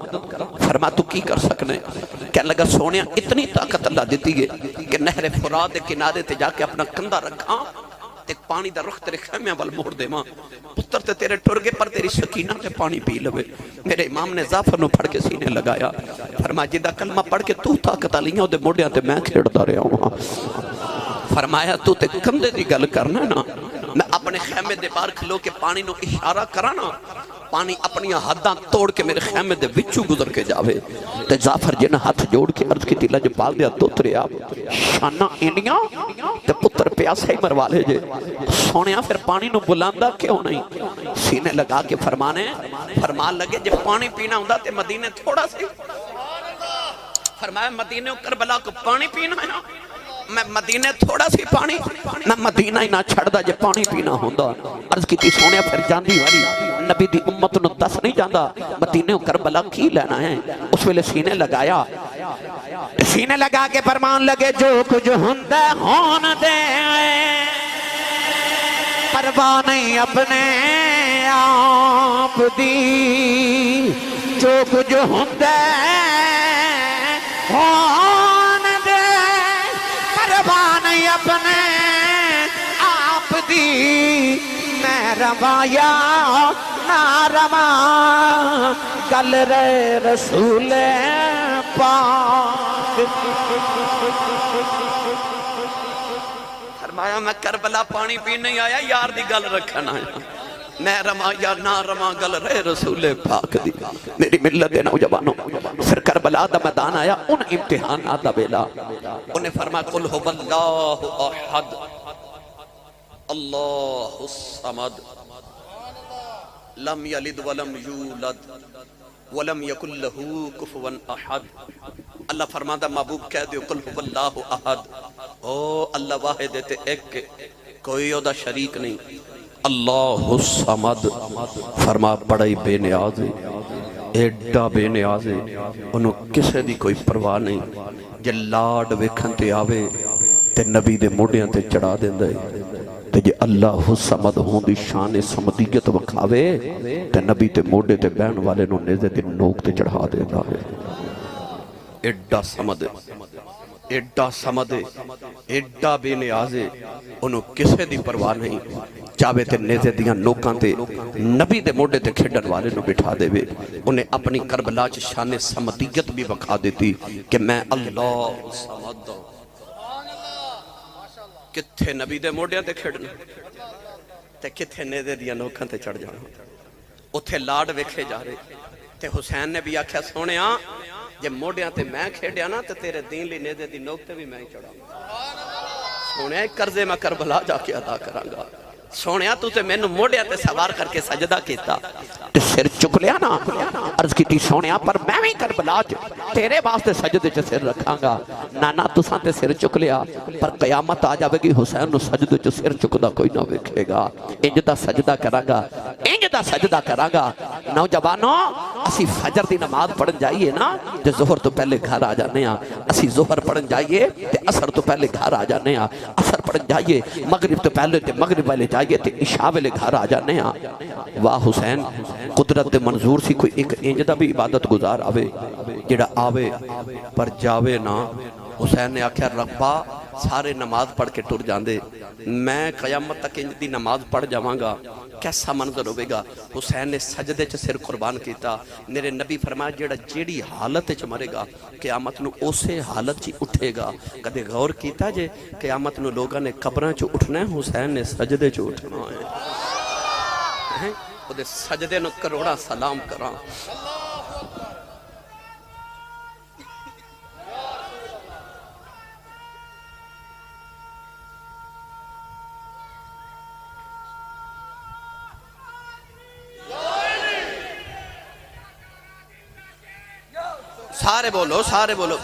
فرمایا تو کی کر سکنے کہنے لگا سونیا اتنی طاقت اللہ دیتی ہے کہ نہر فرات دے کنارے تے جا کے اپنا کندھا رکھا تے پانی دا رخ تیرے خیمے وال موڑ دے ماں پتر تے تیرے ٹر گے پر تیری سکینہ تے پانی پی لوے میرے امام نے زعفر نو پڑھ کے سینے لگایا فرمایا جدہ کلمہ پڑھ کے تو طاقت آلیاں دے موڑیاں تے میں کھیڑ دا رہا ہوں فرمایا تو تے کندے دی گل کرنا نا میں اپنے خیمے دے بار کھلو کے پانی نو اشارہ کرانا پانی اپنی حداں توڑ کے میرے خیمے دے وچو گزر کے جاوے تے زعفر جن ہاتھ جوڑ کے عرض کی تھی لجپال دیا تو ترے آپ شانہ انیاں تے پتر پیاسے ہی مروا لے جے سونیا پھر پانی نو بلاندہ کیوں نہیں سینے لگا کے فرمان لگے جب پانی پینا ہوں تے مدینے تھوڑا سی فرمایا مدینے کربلا کو پانی پینا ہے میں مدینے تھوڑا سی پانی میں مدینہ ہی نہ چھڑ دا جے پانی پینا ہوندا عرض کی تھی سونیا پھر جاندی واری نبی دی امت نو دس نہیں جاندا مدینے کربلا کی لینا ہے اس ویلے سینے لگایا سینے لگا کے فرمان لگے جو کچھ ہندے ہون دے پرواہ نہیں اپنے آپ دی جو کچھ ہندے ہون دے پرواہ نہیں اپنے آپ دی میں روایا نہ رواں گل رے رسول پاک فرمایا میں کربلا پانی پی نہیں آیا یار دی گل رکھنا ہے میں رواں یا نہ رواں گل رے رسول پاک دی میری ملت نوجوانوں پھر کربلا دا میدان آیا ان امتحانات دا ویلا انہیں فرمایا قل هو اللہ احد اللہ الصمد لم یلد ولم یولد ولم یکن لہو کفوا احد اللہ فرماتا محبوب کہہ دیو قل هو اللہ احد او اللہ واحد ہے تے ایک کوئی او دا شریک نہیں اللہ الصمد فرما بڑا ہی بے نیاز ہے ایڈا بے نیاز ہے انہوں کسے دی کوئی پرواہ نہیں جے لاڈ ویکھن تے آوے تے نبی دے موڑیاں تے چڑھا دیں دے تے جے اللہ الصمد ہوں دی شان سمدیت وکھاوے تے نبی تے موڑے تے بہن والے نو نیزے تے نوک تے چڑھا دیں دا ہے ایڈا سمد ایڈا سمد ایڈا بے نیاز ہے انہوں کسے دی پرواہ نہیں جاوے تے نیزے دیاں نوکاں تے نبی دے موڑے تے کھیڈن والے نو بٹھا دے وے انہیں اپنی کربلا چ شان سمدیت بھی بکھا دیتی کہ میں اللہ سمد کتھے نبی دے موڑے تے کھیڈنا تے کتھے نیزے دیاں نوکاں تے چڑھ جانا اتھے لاڑ ویکھے جا رہے تے حسین نے بھی آکھیا سونے جے موڑیاں تے میں کھیڑیا نا تے تیرے دین لی نیزے دی نوک تے بھی میں چڑھا سونے قرضے میں کربلا جا کے ادا کرانگا سونے تو تے میں نو موڑیا تے سوار کر کے سجدہ کیتا تے سر چک لیا نا عرض کی تی سونے پر میں بھی کربلا تیرے واسطے سجدے چ سر رکھانگا نانا تساں تے سر چک لیا پر قیامت آ جاوے گی حسین نو سجدے چ سر چکدا کوئی نہ ویکھے گا انج دا سجدہ کرانگا انج دا سجدہ کرانگا نوجوانوں اسی فجر دی نماز پڑھن جائیے نا جو ظہر تو پہلے گھر آ جانے ہاں اسی ظہر پڑھن جائیے تے عصر تو پہلے گھر آ جانے ہاں عصر پڑھن جائیے مغرب تو پہلے تے مغرب والے جائیے تے عشاء والے گھر آ جانے ہاں واہ حسین قدرت تے منظور سی کوئی ایک انج دا بھی عبادت گزار آوے جڑا آوے پر جاوے نا حسین نے آکھیا ربا سارے نماز پڑھ کے ٹر جاندے میں قیامت تک انج دی نماز پڑھ جاواں گا کیسا منظر ہوئے گا حسین نے سجدے چ سر قربان کیتا میرے نبی فرمایا جیڑا جیڑی حالت چ مرے گا قیامت نو اسے حالت چ اٹھے گا کدے غور کیتا جے قیامت نو لوگاں نے قبراں چ اٹھنا ہے حسین نے سجدے چ اٹھنا ہے او دے سجدے نو کروڑا سلام کراں سارے بولو سارے بولو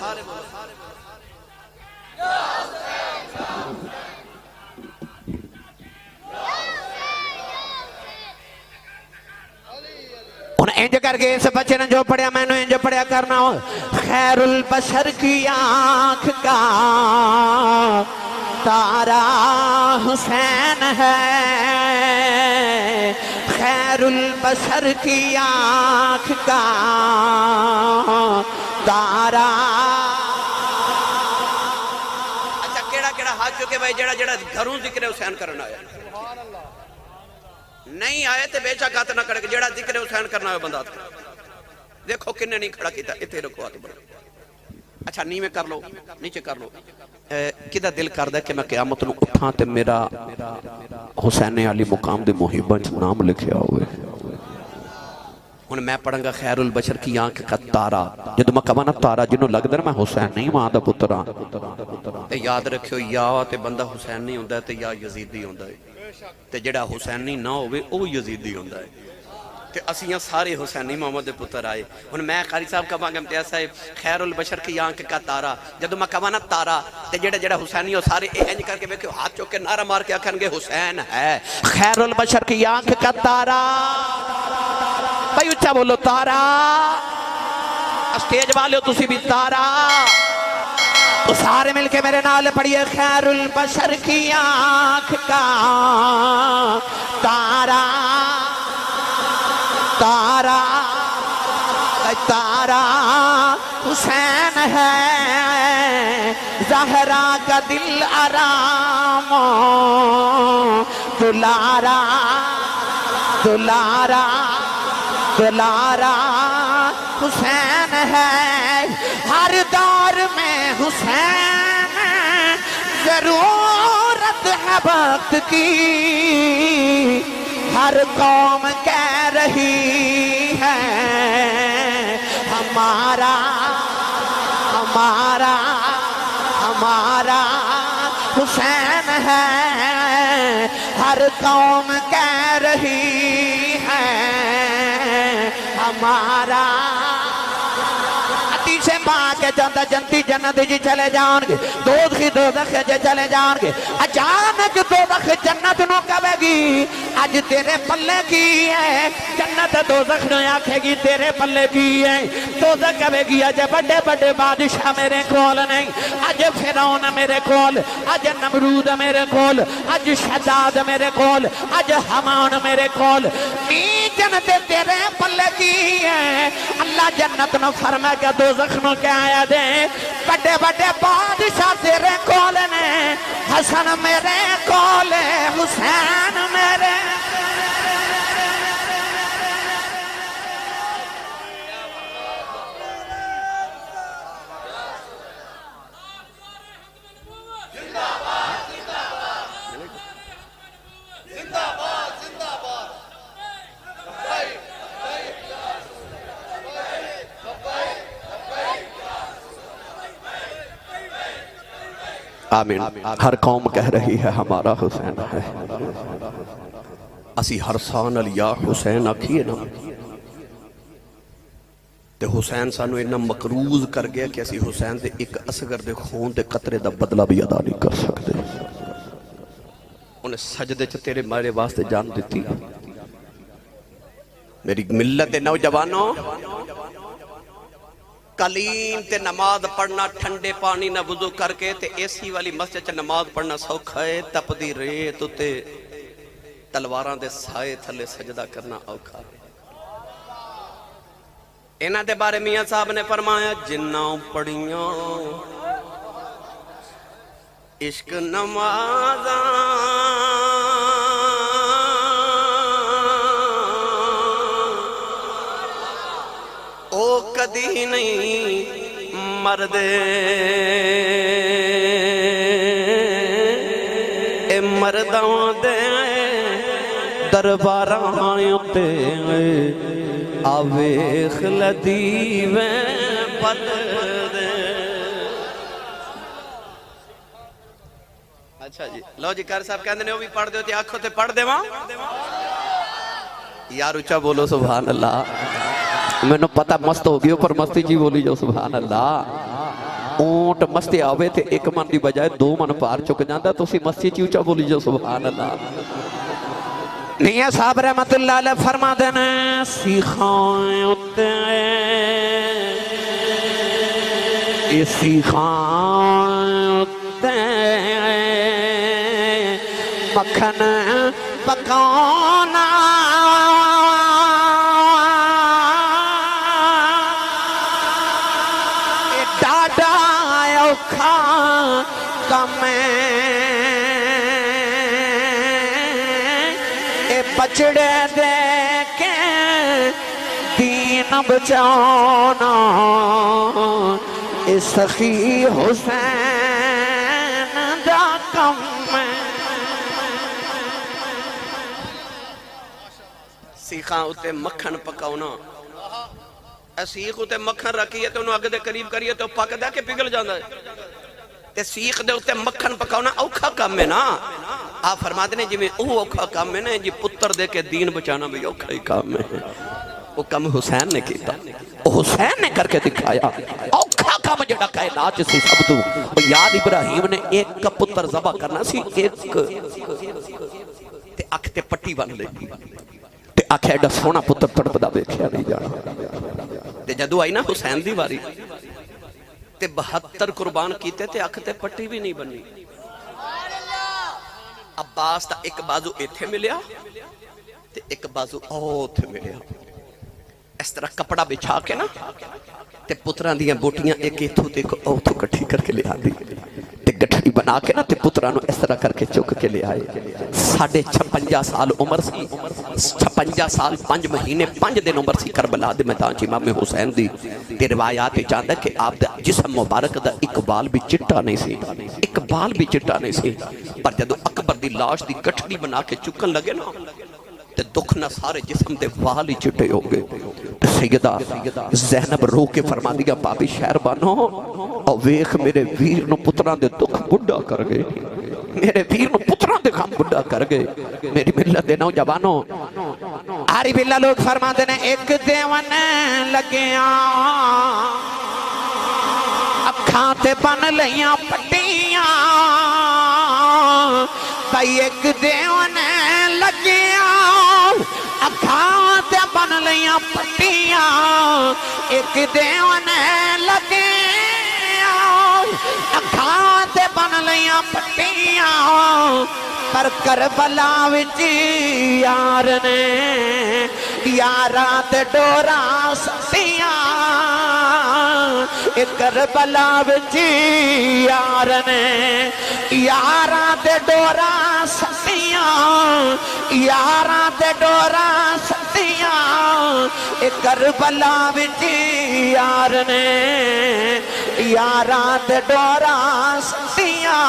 انج کر کے اس بچے نے جو پڑھیا میں نے انج پڑھیا کرنا ہو خیر البشر کی آنکھ کا تارا حسین ہے خیر البشر کی آنکھ کا تارا اچھا کیڑا کیڑا ہاتھ چکے بھائی جڑا جڑا گھروں ذکر حسین کرنا آیا نہیں آئے تے بے شک ہاتھ نہ کڑے جڑا ذکر حسین کرنا ہے بندہ دیکھو کنے نہیں کھڑا کیتا اتھے رکھو ہاتھ بڑا اچھا نیمے کر لو نیچے کر لو کدہ دل کر دے کہ میں قیامت نو اٹھاں تے میرا حسین علی مقام دے محباں نام لکھیا ہوئے ہن میں پڑھاں گا خیر البشر کی آنکھ کا تارا جدو میں کہاں نا تارا جنہوں لگ در میں حسین نہیں ماں دا پترا تے یاد رکھو یا تے بندہ حسین نہیں ہوندہ ہے تے یا یزیدی ہوندہ ہے تے جڑا حسینی نہ ہوئے او یزیدی ہوندہ ہے تے اسیاں سارے حسینی محمد پتر آئے ان میں قاری صاحب کا مانگا امتیاز صاحب خیر البشر کی آنکھ کا تارا جدو میں کہاں نا تارا تے جڑا جڑا حسینی ہو سارے اینج کر کے بیکھو ہاتھ چوک کے نعرہ مار کے آکھن گے حسین ہے خیر البشر کی آنکھ کا تارا بھائی اچھا بولو تارا اسٹیج والے ہو تسی بھی تارا تو سارے مل کے میرے نال پڑھئے خیر البشر کی آنکھ کا تارا تارا تارا حسین ہے زہرا کا دل آرام دلارا دلارا دلارا حسین ہے ہر دور میں حسین ضرورت ہے وقت کی ہر قوم کہہ رہی ہے ہمارا ہمارا ہمارا حسین ہے ہر قوم کہہ رہی ہے ہمارا سے ماں کے جاندہ جنتی جنت جی چلے جان گے دوزخی دوزخ جی چلے جان گے اچانک دوزخ جنت نو کبے گی آج تیرے پلے کی ہے جنت دوزخ نو آکھے گی تیرے پلے کی ہے دوزخ کبے گی آج بڑے بڑے بادشاہ میرے کول نہیں آج فرعون میرے کول آج نمرود میرے کول آج شداد میرے کول آج حمان میرے کول جنت تیرے پلے کی ہے اللہ جنت نو فرما کے دوزخ نو کیا آیا دے بڑے بڑے بادشاہ تیرے کول نے حسن میرے کول حسین میرے آمین. ہر قوم کہہ رہی ہے ہمارا حسین ہے. اسی ہر سان یا حسین آکھیے نا تے حسین سانو انہا مقروض کر گیا کہ اسی حسین دے ایک اصغر دے خون دے قطرے دا بدلہ بھی ادا نہیں کر سکتے. انہیں سجدے چ تیرے میرے واسطے جان دیتی. میری ملت دے نوجوانوں قلیم تے نماز پڑھنا ٹھنڈے پانی نہ وضو کر کے تے ایسی والی مسجد چ نماز پڑھنا سوکھا ہے. تپ دی ریت تے تلواراں دے سائے تھلے سجدہ کرنا اوکھا ہے. انہاں دے بارے میاں صاحب نے فرمایا جناں پڑھیاں عشق نمازاں او کدی نہیں مردے اے مرداں دے درباراں تے آویخ لدیویں پتر. اچھا جی لو جی کار صاحب کہندے نے وہ بھی پڑھ دیو تے آنکھوں تے پڑھ دیواں یار اچھا بولو سبحان اللہ. میں نے پتہ مست ہو گیا پر مستی جی بولی جو سبحان اللہ. اونٹ مستی آوے تے ایک من دی بجائے 2 من پار چک جاندہ تو اسی مستی جی اچھا بولی جو سبحان اللہ. میاں صاحب رحمت اللہ علیہ فرما دینے سیخائیں اتے سیخائیں اتے مکھن پکانا ڈاڈا اوکھا کمیں بچڑے دے کے دین بچانا اے سخی حسین دا کم میں. سیخاں اتے مکھن پکاؤنا اے سیخ اتے مکھن رکھیے تو انہوں اگے دے قریب کریے تو پک دے کے پگل جاندہ ہے. تے سیخ دے اتے مکھن پکاؤنا اوکھا کم ہے نا. آپ فرما دینے جی میں اوکھا کام ہے نا جی پتر دے کے دین بچانا بھی اوکھا ہی کام ہے. وہ کم حسین نے کیتا وہ حسین نے کر کے دکھایا. اوکھا کام جڑا کائنات سی سب تو یاد ابراہیم نے ایک کا پتر ذبح کرنا سی ایک تے اکھ تے پٹی بن لے تے اکھ ایڈا سونا پتر تڑپدا بیکھیا نہیں جانا. تے جدو آئی نا حسین دی واری تے 72 قربان کیتے تے اکھ تے پٹی بھی نہیں بنی. عباس تا ایک بازو ایتھے ملیا تے ایک بازو اوتھے ملیا. اس طرح کپڑا بچھا کے نا تے پتران دیاں بوٹیاں ایک ایتھو تے اوتھو کٹھی کر کے لے آدھی تے گٹھڑی بنا کے نا تے پترانو اس طرح کر کے چک کے لے آئے. 56 سال عمر سی 56 سال 5 مہینے 5 دن عمر سی کربلا دے میدان چ امام حسین دی. تے روایات چاہتا ہے کہ آپ دا جسم مبارک دا ایک بال بھی چٹا نہیں سی ایک بال بھی چٹا نہیں سی. پر جدو اکبر دی لاش دی گٹھڑی بنا کے چکن لگے نا تے دکھ نہ سارے جسم دے وال ہی چٹے ہو گئے. سیدہ زینب رو کے فرما دیا پاپی شہر بانو اور ویخ میرے ویر نو پتران دے دکھ بڑھا کر گئے. میرے ویر نو پتران دے خام بڑھا کر گئے. میری ملت دے نوجوانوں آری باللہ لوگ فرما دینے ایک دیون لگیاں اکھاں تے بن لیاں پٹیاں بھائی ایک دیون لگیاں اکھاں تے بن لیاں پٹیاں ایک دیون لگیاں اکھاں تے بن لیاں پٹیاں پر کربلا وچ یار نے یاراں تے ڈوراں سٹیاں اے کربلا وچ یار نے یاراں تے ڈوراں سٹیاں یاراں تے ڈوراں سٹیاں اے کربلا وچ یار نے یاراں تے ڈوراں سٹیاں.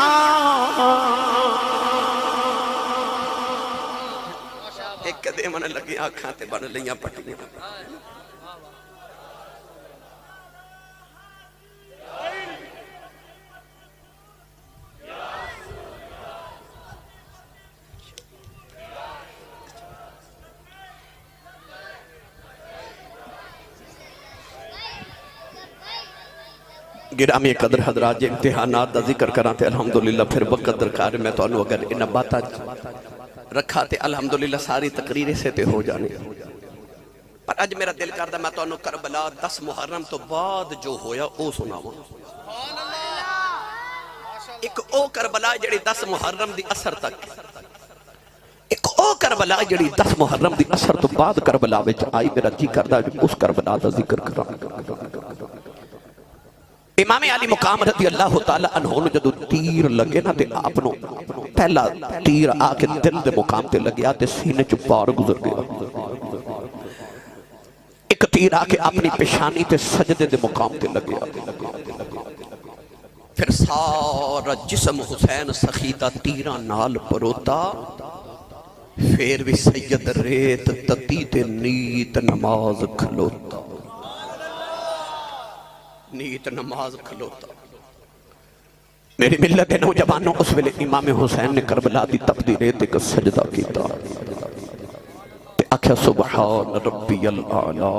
ایک کدے من لگی آنکھاں تے بن لیاں پٹیاں. گرامی قدر حضرات جے امتحانات دا ذکر کراتے الحمدللہ پھر وقت درکار میں تو انہوں اگر انہ باتا رکھاتے الحمدللہ ساری تقریر سے تے ہو جانے پر اج میرا دل کردہ میں تو انہوں کربلا 10 محرم تو بعد جو ہویا او سناوا ایک او کربلا جڑی 10 محرم دی اثر تک ایک او کربلا جڑی 10 محرم دی اثر تو بعد کربلا وچ آئی میرا جی کردہ اس کربلا دا ذکر کرانا امام علی مقام رضی اللہ تعالیٰ عنہ نے جدو تیر لگے نا تے آپنو پہلا تیر آکے دل دے مقام تے لگیا تے سینے چو پار گزر گیا ایک تیر آکے اپنی پیشانی تے سجدے دے مقام تے لگیا پھر سارا جسم حسین سخیدہ تیرہ نال پروتا پھر بھی سید ریت تتی تے نیت نماز کھلوتا نیت نماز کھلوتا میری ملت نوجوانوں اس ویلے امام حسین نے کربلا دی تپدی ریت ایک سجدہ کیتا تے اکھیا سبحان ربی العالی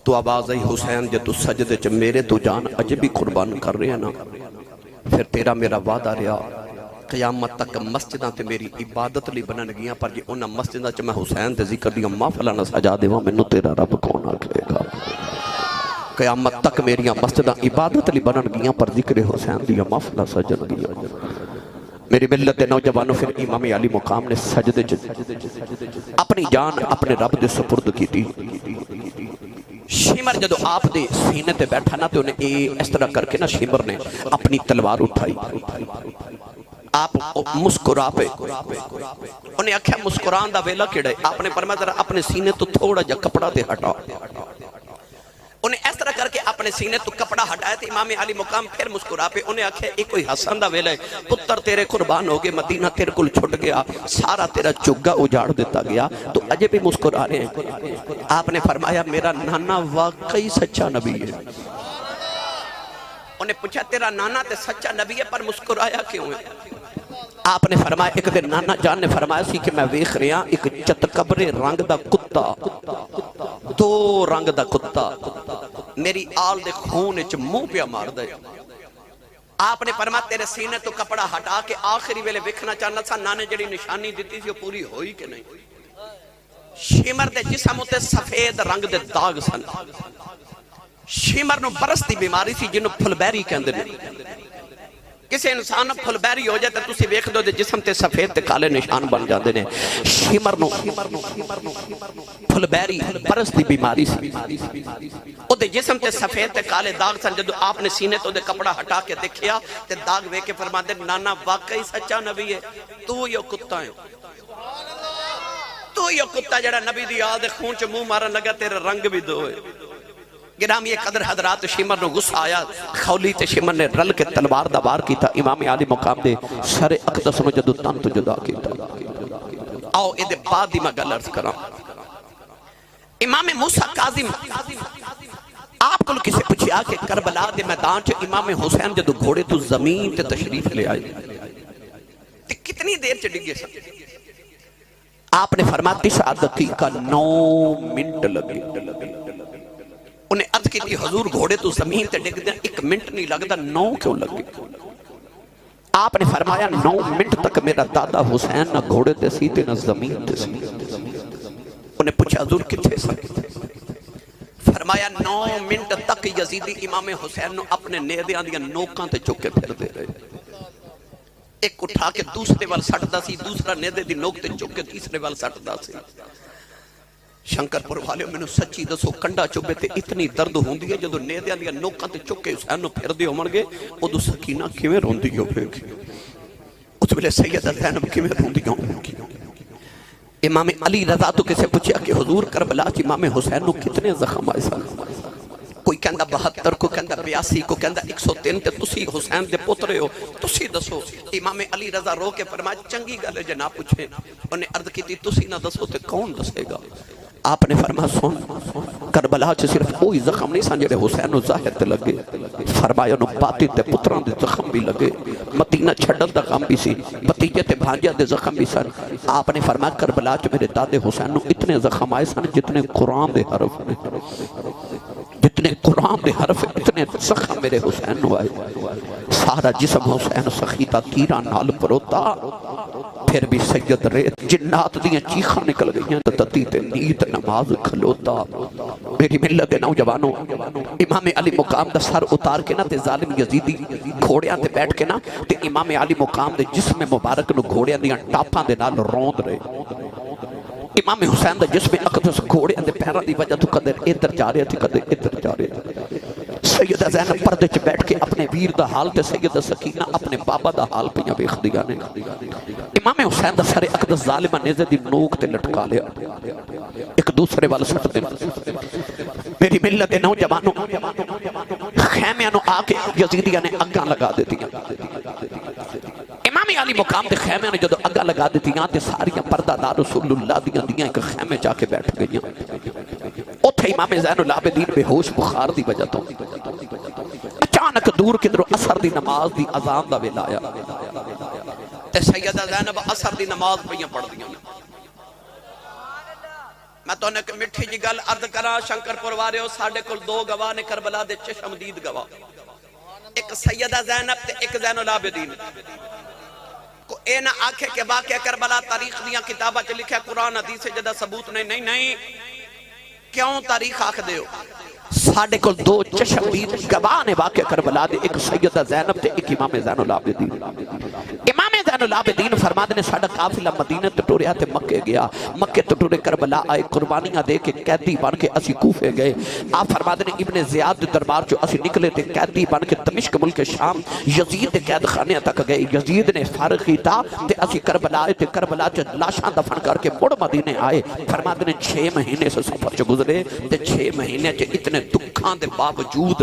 تو آواز آئی حسین جے تو سجدے چ میرے تو جان عجبی قربان کر رہے ہیں نا پھر تیرا میرا وعدہ رہا قیامت تک مسجداں تے میری عبادت لی بنن گیاں پر جے انہاں مسجداں چ میں حسین تے ذکر دیاں محفلہ نہ سجا دیواں مینوں تیرا رب کون آکھے گا قیامت تک میریاں مسجداں عبادت لی بنن گیاں پر ذکر حسین دیاں محفلہ سجن گیاں میری ملت نوجوانوں پھر امام علی مقام نے سجدے اپنی جان اپنے رب دے سپرد کی تھی شیمر جدو آپ دے سینے تے بیٹھا نا تے انہیں اس طرح کر کے نا شیمر نے اپنی تلوار اٹھائی آپ مسکرا پہ انہیں اکھیا مسکران دا ویلا کیڑے آپ نے فرمایا ذرا اپنے سینے تو تھوڑا جا کپڑا دے ہٹا انہیں اس طرح کر کے اپنے سینے تو کپڑا ہٹائے تھے امام علی مقام پھر مسکرا پہ انہیں آکھے ایک کوئی حسن دا ویلا ہے پتر تیرے قربان ہو گئے مدینہ تیرے کل چھٹ گیا سارا تیرا چگہ اجاڑ دیتا گیا تو اجے بھی مسکرا رہے ہیں آپ نے فرمایا میرا نانا واقعی سچا نبی ہے انہیں پوچھا تیرا نانا تے سچا نبی ہے پر مسکرایا کیوں ہے آپ نے فرمایا ایک دن نانا جان نے فرمایا سی کہ میں ویکھ رہا ایک چتکبر رنگ دا کتا دو رنگ دا کتا میری آل دے خون اچ منہ پیا مار دے آپ نے فرمایا تیرے سینے تو کپڑا ہٹا کے آخری ویلے ویکھنا چاہنا سا نانے جڑی نشانی دیتی تھی وہ پوری ہوئی کہ نہیں شیمر دے جسم تے سفید رنگ دے داغ سن شیمر نو برس دی بیماری سی جنوں پھلبیری کہندے نے کسی انسان پھل بیری ہو جائے تو تسی ویکھ دو دے جسم تے سفید تے کالے نشان بن جاندے نے شیمر نو پھل بیری برس دی بیماری سی او دے جسم تے سفید تے کالے داغ سن جدو آپ نے سینے تو دے کپڑا ہٹا کے دیکھیا تے داغ وے کے فرما دے نانا واقعی سچا نبی ہے تو یہ کتا ہے تو یہ کتا جڑا نبی دی آل دے خون چ منہ مارن لگا تیرے رنگ بھی دو ہے گرامی قدر حضرات شیمر نو غصہ آیا خولی تے شیمر نے رل کے تلوار دا وار کیتا امام علی مقام دے سر اقدس نو جدو تن تو جدا کیتا آؤ ادھے بعد دی میں گل عرض کرام امام موسیٰ کاظم آپ کو کسے پوچھیا کہ کربلا دے میدان چ امام حسین جدو گھوڑے تو زمین تے تشریف لے آئے تے کتنی دیر چ ڈگے سن آپ نے فرمایا 9 دقیقہ 9 منٹ لگے انہیں عرض کی تھی حضور گھوڑے تو زمین تے ڈگ دیں 1 منٹ نہیں لگتا 9 کیوں لگے آپ نے فرمایا 9 منٹ تک میرا دادا حسین نہ گھوڑے تے سی تے نہ زمین تے سی انہیں پوچھا حضور کتھے سکتے فرمایا 9 منٹ تک یزیدی امام حسین نو اپنے نیدیاں دیا نوکاں تے چکے پھر دے رہے ایک اٹھا کے دوسرے وال سٹ دا سی دوسرا نیدے دی نوک تے چکے تیسرے وال سٹ دا سی شنکر پور والے میں سچی دسو کنڈا چوبے تے اتنی درد ہوندی ہے جدو نیدیاں دیا نوکاں تے چکے حسین نو پھر دے ہو گے ادو سکینہ کیویں روندی ہو گے اس ویلے سیدہ زینب کیویں روندی ہو گی امام علی رضا تو کسے پوچھا کہ حضور کربلا امام حسین نو کتنے زخم آئے سن کوئی کہندہ 72 کو کہندہ 82 کو کہندہ 103 تے تسی حسین دے پوترے ہو تسی دسو امام علی رضا رو کے فرمایا چنگی گل ہے جناب پوچھے انہیں عرض کی تھی تسی نہ دسو تے کون دسے گا آپ نے فرمایا سن کربلا چ صرف کوئی زخم نہیں سن جڑے حسین نو ظاہر تے لگے فرمایا نو باتی تے پتران دے زخم بھی لگے مدینہ چھڈن دا غم بھی سی بھتیجے تے بھانجے دے زخم بھی سن آپ نے فرمایا کربلا چ میرے دادے حسین نو اتنے زخم آئے سن جتنے قرآن دے حرف نے جتنے اتنے قرآن دے حرف اتنے زخم میرے حسین نو آئے سارا جسم حسین سخیتا تیران نال پروتا پھر بھی سید ریت جنات دیاں چیخاں نکل گئیاں تتی تے نیت نماز کھلوتا میری ملت نوجوانوں امام علی مقام دا سر اتار کے نا تے ظالم یزیدی گھوڑیاں تے بیٹھ کے نا تے امام علی مقام دے جسم مبارک نو گھوڑیاں دیاں ٹاپاں دے نال روند رہے امام حسین دا جسم اقدس گھوڑے اندے پیرہ دی وجہ تو قدر ادھر جا رہے تھے قدر ادھر جا رہے تھے سیدہ زینب پردے چ بیٹھ کے اپنے ویر دا حال تے سیدہ سکینہ اپنے بابا دا حال پیاں ویکھ دیا نے امام حسین دا سر اقدس ظالمہ نیزے دی نوک تے لٹکا لیا ایک دوسرے وال سٹ دے میری ملت نوجوانوں خیمیاں نو آ کے یزیدیاں نے اگاں لگا دیتی امام علی مقام دے خیمے نے جدو اگا لگا دیتی تے ساریاں پردہ دار رسول اللہ دیاں ایک خیمے جا کے بیٹھ گئیاں اتھے امام زین العابدین بے ہوش بخار دی وجہ تو اچانک دور کدرو اثر دی نماز دی اذان دا ویلا آیا تے سیدہ زینب اثر دی نماز پہ پڑھ دیاں میں تو نے مٹھی جی گل عرض کرا شنکر پروارے ہو ساڑھے کل دو گواہ نے کربلا دے چشم دید گواہ ایک سیدہ زینب تے ایک زین العابدین کو اے نہ آکھے کہ واقعہ کربلا تاریخ دیاں کتابہ چ لکھا قرآن حدیث جدہ ثبوت نہیں کیوں تاریخ آکھ دے ہو ساڑھے کل دو چشم دید گواہ نے واقعہ کربلا دے ایک سیدہ زینب تے ایک امام زین العابدین امام زین العابدین فرما دے نے ساڑھا قافلہ مدینہ ٹٹوریا تے مکے گیا مکے ٹٹورے کربلا آئے قربانیاں دے کے قیدی بن کے اسی کوفے گئے آپ فرما دے نے ابن زیاد دربار جو اسی نکلے تے قیدی بن کے دمشق ملک شام یزید قید خانے تک گئے یزید نے فارغی تا تے اسی کربلا آئے تے کربلا جو لاشاں دفن کر کے مڑ مدینے آئے فرما دے نے 6 مہینے سے سفر جو گزرے تے 6 مہینے چے اتنے دکھاں دے باوجود